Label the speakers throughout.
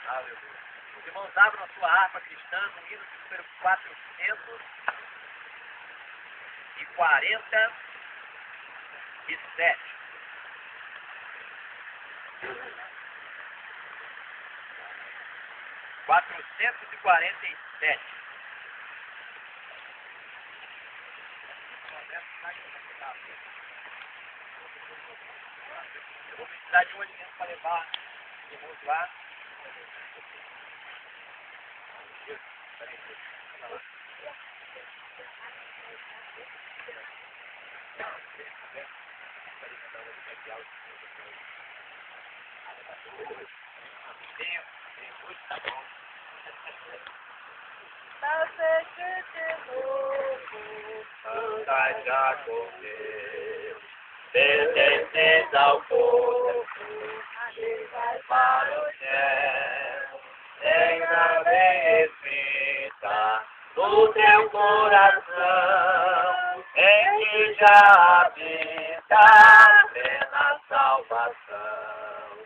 Speaker 1: Aleluia. Os irmãos abram a sua harpa cristã no hino de número 447. 447. Eu vou precisar de um alimento para levar os irmãos lá. Tá bom. Andai já com Deus, pertences ao povo, vai para o céu, tenha bem escrita no teu coração, em que já habita a plena salvação.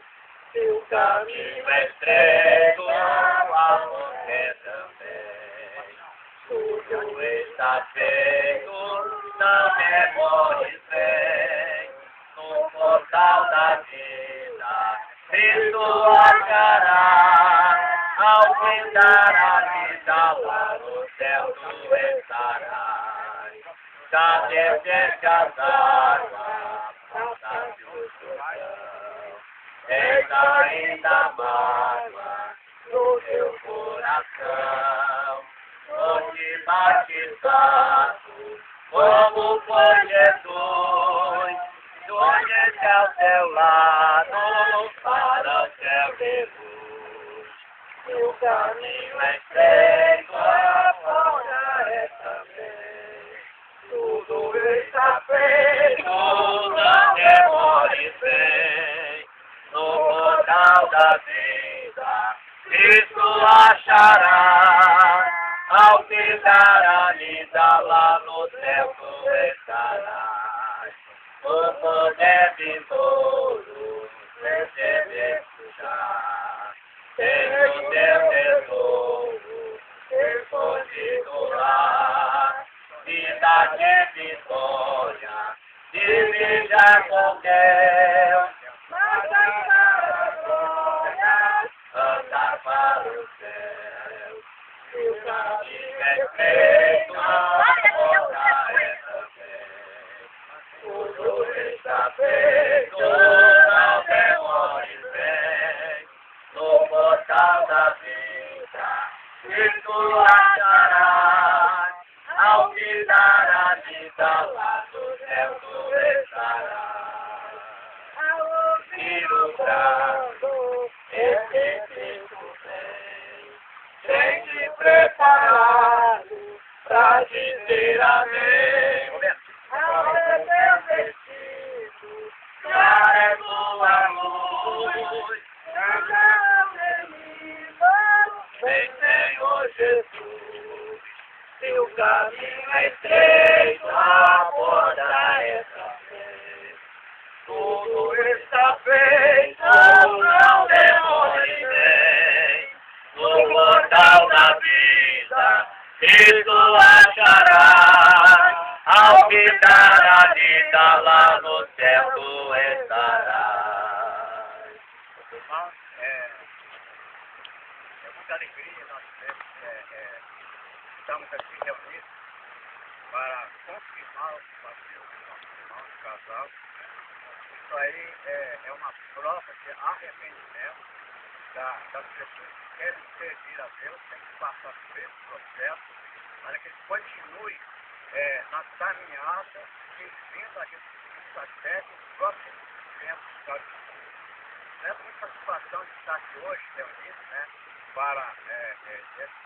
Speaker 1: Teu caminho é estreito, a morrer também. Tudo está feito, não demores bem. No portal da vida, Cristo achará. Ao brindar a vida lá no céu tu estarás. Já desceste as águas, passaste o jordão. Tens ainda mágoa no teu coração, onde batizado, como foi Jesus, conhece ao teu lado, para o céu de luz. O caminho é estreito, a porta é também, tudo está feito, não demores bem. No portal da vida, Cristo achará. Ao ficar a vida lá no céu tu estarás. O poder vindouro recebeste já. Tem o teu tesouro escondido lá. Vida de vitória, divide com Deus. Anda para o céu, e o caminho é feito, a porta é também. Tudo está feito, não demores bem. No portal da vida, Cristo acharás. Ao ficar a vida lá no céu tu estarás. Ao ouvir o brado, Espírito vem, sente preparado pra dizer amém. Ao teu vestido, já é tua luz, não menino, vem Senhor Jesus. Se o caminho é estreito, a porta é também. Tudo está feito, não demore bem. No portal da vida, Cristo achará. Ao ficar a vida lá no céu, tu estarás. Irmãos, é muita alegria nós estamos aqui reunidos para confirmar o vazio do nosso irmão, do casal. Isso aí é uma prova de arrependimento das pessoas que querem servir a Deus, tem que passar por esse processo, para que eles continuem na caminhada, servindo a Jesus Cristo até que os próximos tempos da vida. É muita satisfação de estar aqui hoje, reunidos, né, para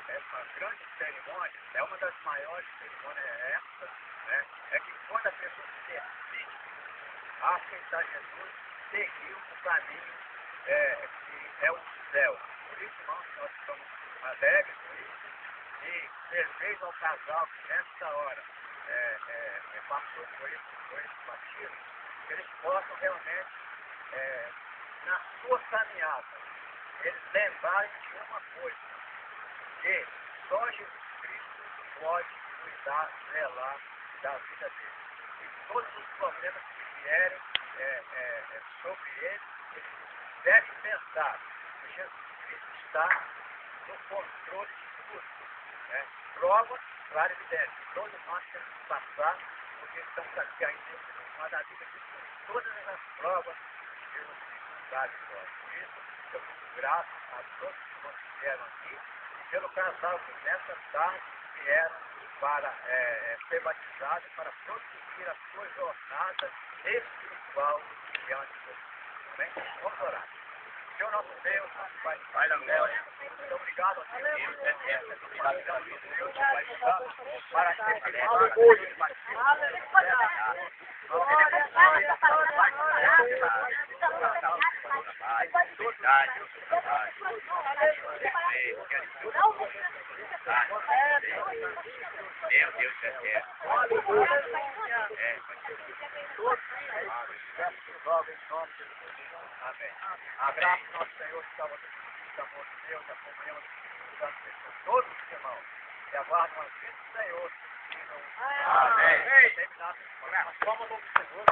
Speaker 1: essa grande cerimônia. É uma das maiores cerimônias essa, né, é que quando a pessoa se decide a aceitar Jesus, seguir o caminho que é o céu. Por isso, irmãos, nós estamos alegres com isso e desejo ao casal que nesta hora passou por esse batismo, que eles possam realmente, na sua caminhada, eles lembrarem de uma coisa, que só Jesus Cristo pode cuidar, zelar da vida deles. E todos os problemas que vierem sobre eles, eles devem pensar que Jesus Cristo está no controle de tudo. Né? Prova, claro, evidente. Todos nós temos que passar, porque estamos aqui ainda nesse mundo, mas a Bíblia diz que todas as provas, Jesus Cristo dá vitória. Por isso, eu fico grato a todos que vieram aqui e pelo casal que nessa tarde vieram para ser batizados, para prosseguir a sua jornada espiritual diante de Deus. Amém? Vamos orar. Senhor nosso Deus, nosso Pai da glória, muito obrigado a Deus, obrigado a Deus, Pai Santo, para esse mal de batismo.
Speaker 2: Meu Deus do céu.
Speaker 1: Amém. A graça do nosso Senhor está você, o amor de Deus, a comunhão do Espírito Santo, com todos os irmãos, e aguardam a vida do Senhor.
Speaker 2: Amém.
Speaker 1: Terminar. Vamos ao Senhor.